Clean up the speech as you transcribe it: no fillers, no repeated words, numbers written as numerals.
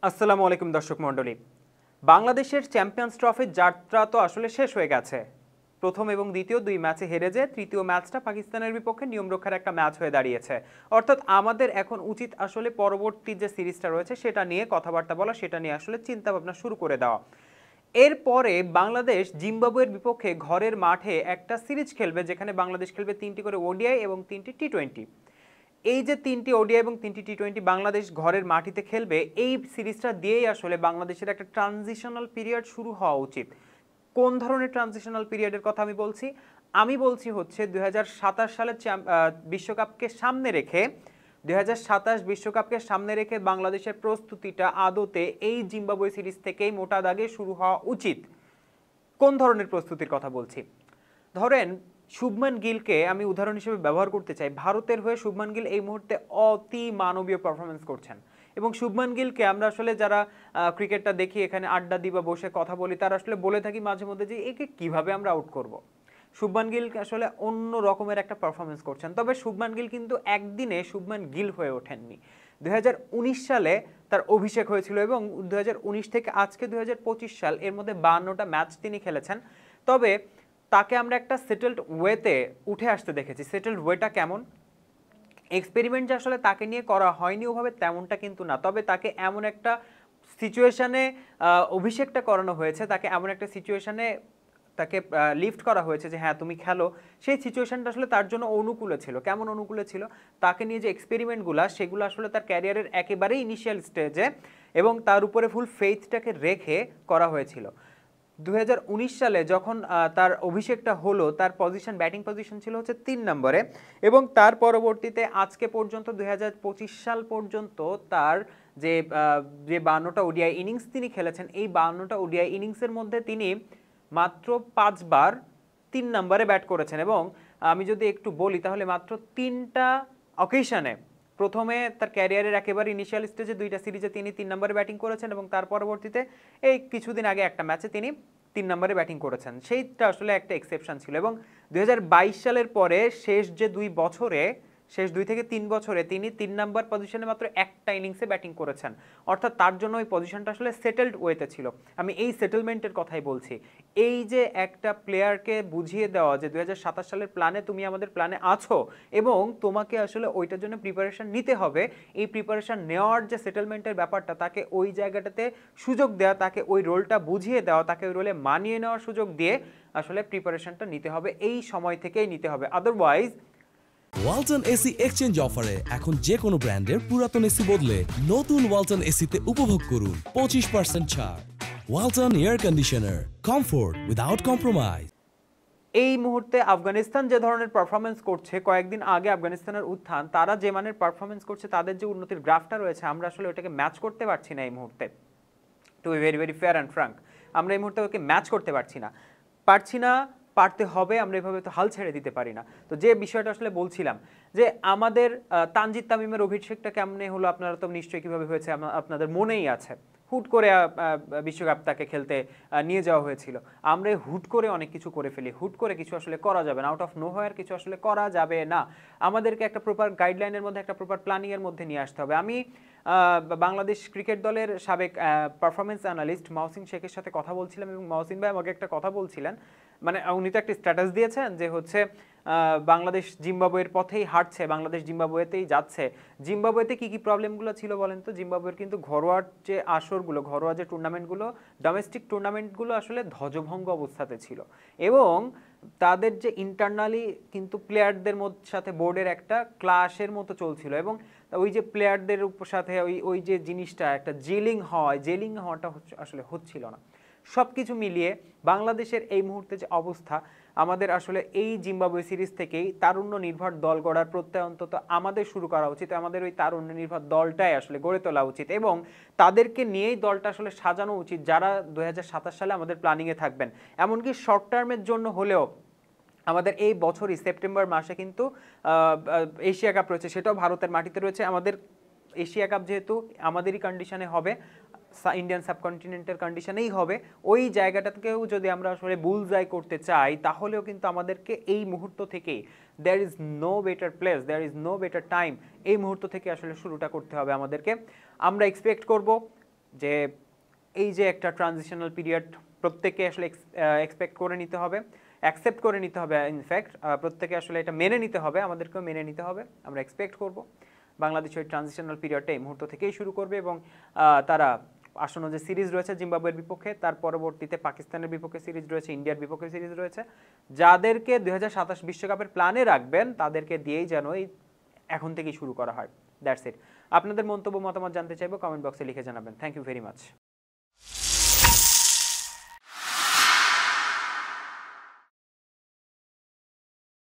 আসসালামু আলাইকুম দর্শক মণ্ডলী। বাংলাদেশের চ্যাম্পিয়ন্স ট্রফির যাত্রা তো আসলে শেষ হয়ে গেছে। প্রথম এবং দ্বিতীয় দুই ম্যাচে হেরে যে তৃতীয় ম্যাচটা পাকিস্তানের বিপক্ষে নিয়ম রক্ষার একটা ম্যাচ হয়ে দাঁড়িয়েছে। অর্থাৎ আমাদের এখন উচিত আসলে পরবর্তী যে সিরিজটা রয়েছে সেটা নিয়ে কথাবার্তা বলা, সেটা নিয়ে আসলে চিন্তা ভাবনা শুরু করে দেওয়া। এরপরে বাংলাদেশ জিম্বাবুয়ের বিপক্ষে ঘরের মাঠে একটা সিরিজ খেলবে, যেখানে বাংলাদেশ খেলবে 3টি করে ওডিআই এবং 3টি টি20। এই যে 3টি ওডিআই এবং 3টি টি20 বাংলাদেশ ঘরের মাটিতে খেলবে, এই সিরিজটা দিয়েই আসলে বাংলাদেশের একটা ট্রানজিশনাল পিরিয়ড শুরু হওয়া উচিত। কোন ধরনের ট্রানজিশনাল পিরিয়ডের কথা আমি বলছি হচ্ছে 2027 সালের বিশ্বকাপকে সামনে রেখে 2027 বিশ্বকাপকে সামনে রেখে বাংলাদেশের প্রস্তুতিটা আদতে এই জিম্বাবুয়ে সিরিজ থেকেই মোটা দাগে শুরু হওয়া উচিত। কোন ধরনের প্রস্তুতির কথা বলছি? ধরেন শুভমান গিলকে আমি উদাহরণ হিসেবে ব্যবহার করতে চাই। ভারতের হয়ে শুভমান গিল এই মুহূর্তে অতি মানবীয় পারফরমেন্স করছেন, এবং শুভমান গিলকে আমরা আসলে যারা ক্রিকেটটা দেখি, এখানে আড্ডা দিই বা বসে কথা বলি, তারা আসলে বলে থাকি মাঝে মধ্যে যে একে কিভাবে আমরা আউট করব। শুভমান গিল আসলে অন্য রকমের একটা পারফরমেন্স করছেন। তবে শুভমান গিল কিন্তু একদিনে শুভমান গিল হয়ে ওঠেননি। 2019 সালে তার অভিষেক হয়েছিল, এবং 2019 থেকে আজকে 2025 সাল, এর মধ্যে 52টা ম্যাচ তিনি খেলেছেন। তবে তাকে আমরা একটা সেটেলড ওয়েতে উঠে আসতে দেখেছি। সেটেলড ওয়েটা কেমন? এক্সপেরিমেন্ট যে আসলে তাকে নিয়ে করা হয়নি ওভাবে, তেমনটা কিন্তু না। তবে তাকে এমন একটা সিচুয়েশনে অভিষেকটা করানো হয়েছে, তাকে এমন একটা সিচুয়েশনে তাকে লিফট করা হয়েছে যে হ্যাঁ তুমি খেলো। সেই সিচুয়েশনটা আসলে তার জন্য অনুকূলে ছিল। কেমন অনুকূলে ছিল? তাকে নিয়ে যে এক্সপেরিমেন্টগুলো, সেগুলো আসলে তার ক্যারিয়ারের একেবারেই ইনিশিয়াল স্টেজে এবং তার উপরে ফুল ফেইথটাকে রেখে করা হয়েছিল। 2019 সালে যখন তার অভিষেকটা হলো, তার ব্যাটিং পজিশন ছিল হচ্ছে 3 নম্বরে, এবং তার পরবর্তীতে আজকে পর্যন্ত 2025 সাল পর্যন্ত তার যে 52টা ওডিআই ইনিংস তিনি খেলেছেন, এই 52টা ওডিআই ইনিংসের মধ্যে তিনি মাত্র 5 বার 3 নম্বরে ব্যাট করেছেন। এবং আমি যদি একটু বলি তাহলে মাত্র 3টা অকেশনে, প্রথমে তার ক্যারিয়ারের একেবারে ইনিশিয়াল স্টেজে 2টা সিরিজে তিনি 3 নম্বরে ব্যাটিং করেছেন, এবং তার পরবর্তীতে এই কিছুদিন আগে একটা ম্যাচে তিনি 3 নম্বরে ব্যাটিং করেছেন। সেইটা আসলে একটা এক্সেপশন ছিল। এবং 2022 সালের পরে শেষ যে 2 থেকে 3 বছরে তিনি 3 নম্বর পজিশনে মাত্র একটা ইনিংসে ব্যাটিং করেছেন। অর্থাৎ তার জন্য ওই পজিশনটা আসলে সেটেলড ওয়েতে ছিল। আমি এই সেটেলমেন্টের কথাই বলছি। এই যে একটা প্লেয়ারকে বুঝিয়ে দেওয়া যে 2027 সালের প্ল্যানে তুমি আমাদের প্ল্যানে আছো, এবং তোমাকে আসলে ওইটার জন্য প্রিপারেশন নিতে হবে। এই প্রিপারেশন নেওয়ার যে সেটেলমেন্টের ব্যাপারটা, তাকে ওই জায়গাটাতে সুযোগ দেওয়া, তাকে ওই রোলটা বুঝিয়ে দেওয়া, তাকে ওই রোলে মানিয়ে নেওয়ার সুযোগ দিয়ে আসলে প্রিপারেশনটা নিতে হবে, এই সময় থেকেই নিতে হবে। আদারওয়াইজ ওয়ালটন এসি এক্সচেঞ্জ অফারে এখন যে কোনো ব্র্যান্ডের পুরাতন এসি বদলে নতুন ওয়ালটন এসিতে উপভোগ করুন 25% ছাড়। Walton air conditioner, comfort without compromise. এই মুহূর্তে আফগানিস্তান যে ধরনের পারফরমেন্স করছে, কয়েকদিন আগে আফগানিস্তানের উত্থান, তারা যে মানের পারফরমেন্স করছে, তাদের যে উন্নতির গ্রাফটা রয়েছে, আমরা আসলে ওটাকে ম্যাচ করতে পারছি না এই মুহূর্তে। To be very very fair and frank, আমরা এই মুহূর্তে ওকে ম্যাচ করতে পারছি না। পারতে হবে, আমরা এভাবে তো হাল ছেড়ে দিতে পারি না। তো যে বিষয়টা আসলে বলছিলাম, যে আমাদের তানজিদ তামিমের অভিষেকটা কেমনে হলো, আপনারা তো নিশ্চয়ই কীভাবে হয়েছে আপনাদের মনেই আছে। হুট করে বিশ্বকাপ তাকে খেলতে নিয়ে যাওয়া হয়েছিল। আমরা হুট করে অনেক কিছু করে ফেলি, হুট করে কিছু আসলে করা যাবে না, আউট অফ নো হোয়ার কিছু আসলে করা যাবে না। আমাদেরকে একটা প্রপার গাইডলাইনের মধ্যে, একটা প্রপার প্ল্যানিংয়ের মধ্যে নিয়ে আসতে হবে। আমি বাংলাদেশ ক্রিকেট দলের সাবেক পারফরমেন্স অ্যানালিস্ট মহসিন শেখের সাথে কথা বলছিলাম, এবং মহসিন ভাই আমাকে একটা কথা বলছিলেন, মানে উনি তো একটা স্ট্যাটাস দিয়েছেন যে হচ্ছে বাংলাদেশ জিম্বাবুয়ের পথেই হাঁটছে, বাংলাদেশ জিম্বাবুয়েতেই যাচ্ছে। জিম্বাবুয়েতে কি কি প্রবলেমগুলো ছিল বলেন তো? জিম্বাবুয়ের কিন্তু ঘরোয়া যে আসরগুলো, ঘরোয়া যে টুর্নামেন্টগুলো, ডোমেস্টিক টুর্নামেন্টগুলো আসলে ধ্বজভঙ্গ অবস্থাতে ছিল, এবং তাদের যে ইন্টারনালি কিন্তু প্লেয়ারদের সাথে বোর্ডের একটা ক্লাশের মতো চলছিল, এবং ওই যে প্লেয়ারদের সাথে ওই যে জিনিসটা একটা জেলিং হওয়াটা আসলে হচ্ছিল না। সব কিছু মিলিয়ে বাংলাদেশের এই মুহূর্তে যে অবস্থা, আমাদের আসলে এই জিম্বাবুয়ে সিরিজ থেকেই তারুণ্য নির্ভর দল গড়ার প্রত্যয় অন্তত আমাদের শুরু করা উচিত। আমাদের ওই তারুণ্য নির্ভর দলটাই আসলে গড়ে তোলা উচিত, এবং তাদেরকে নিয়েই দলটা আসলে সাজানো উচিত, যারা 2027 সালে আমাদের প্ল্যানিংয়ে থাকবেন। এমনকি শর্ট টার্মের জন্য হলেও আমাদের এই বছরই সেপ্টেম্বর মাসে কিন্তু এশিয়া কাপ রয়েছে, সেটাও ভারতের মাটিতে রয়েছে। আমাদের এশিয়া কাপ যেহেতু আমাদেরই কন্ডিশনে হবে, ইন্ডিয়ান সাবকন্টিনেন্টের কন্ডিশনেই হবে, ওই জায়গাটাকেও যদি আমরা আসলে বুলজাই করতে চাই, তাহলেও কিন্তু আমাদেরকে এই মুহূর্ত থেকেই there is no better place, there is no better time, এই মুহূর্ত থেকে আসলে শুরুটা করতে হবে আমাদেরকে। আমরা এক্সপেক্ট করব যে এই যে একটা ট্রানজিশনাল পিরিয়ড প্রত্যেককে আসলে এক্সপেক্ট করে নিতে হবে, অ্যাকসেপ্ট করে নিতে হবে, ইনফ্যাক্ট প্রত্যেকে আসলে এটা মেনে নিতে হবে, আমাদেরকেও মেনে নিতে হবে। আমরা এক্সপেক্ট করব বাংলাদেশ ওই ট্রানজিশনাল পিরিয়ডটা এই মুহূর্ত থেকেই শুরু করবে এবং তারা আসন্ন যে সিরিজ রয়েছে জিম্বাবুয়ের বিপক্ষে, তার পরবর্তীতে পাকিস্তানের বিপক্ষে সিরিজ রয়েছে, ইন্ডিয়ার বিপক্ষে সিরিজ রয়েছে, যাদেরকে 2027 বিশ্বকাপের প্ল্যানে রাখবেন তাদেরকে দিয়েই যেন এই এখন থেকেই শুরু করা হয়। That's it. আপনাদের মন্তব্য মতামত জানতে চাইবো, কমেন্ট বক্সে লিখে জানাবেন। Thank you very much.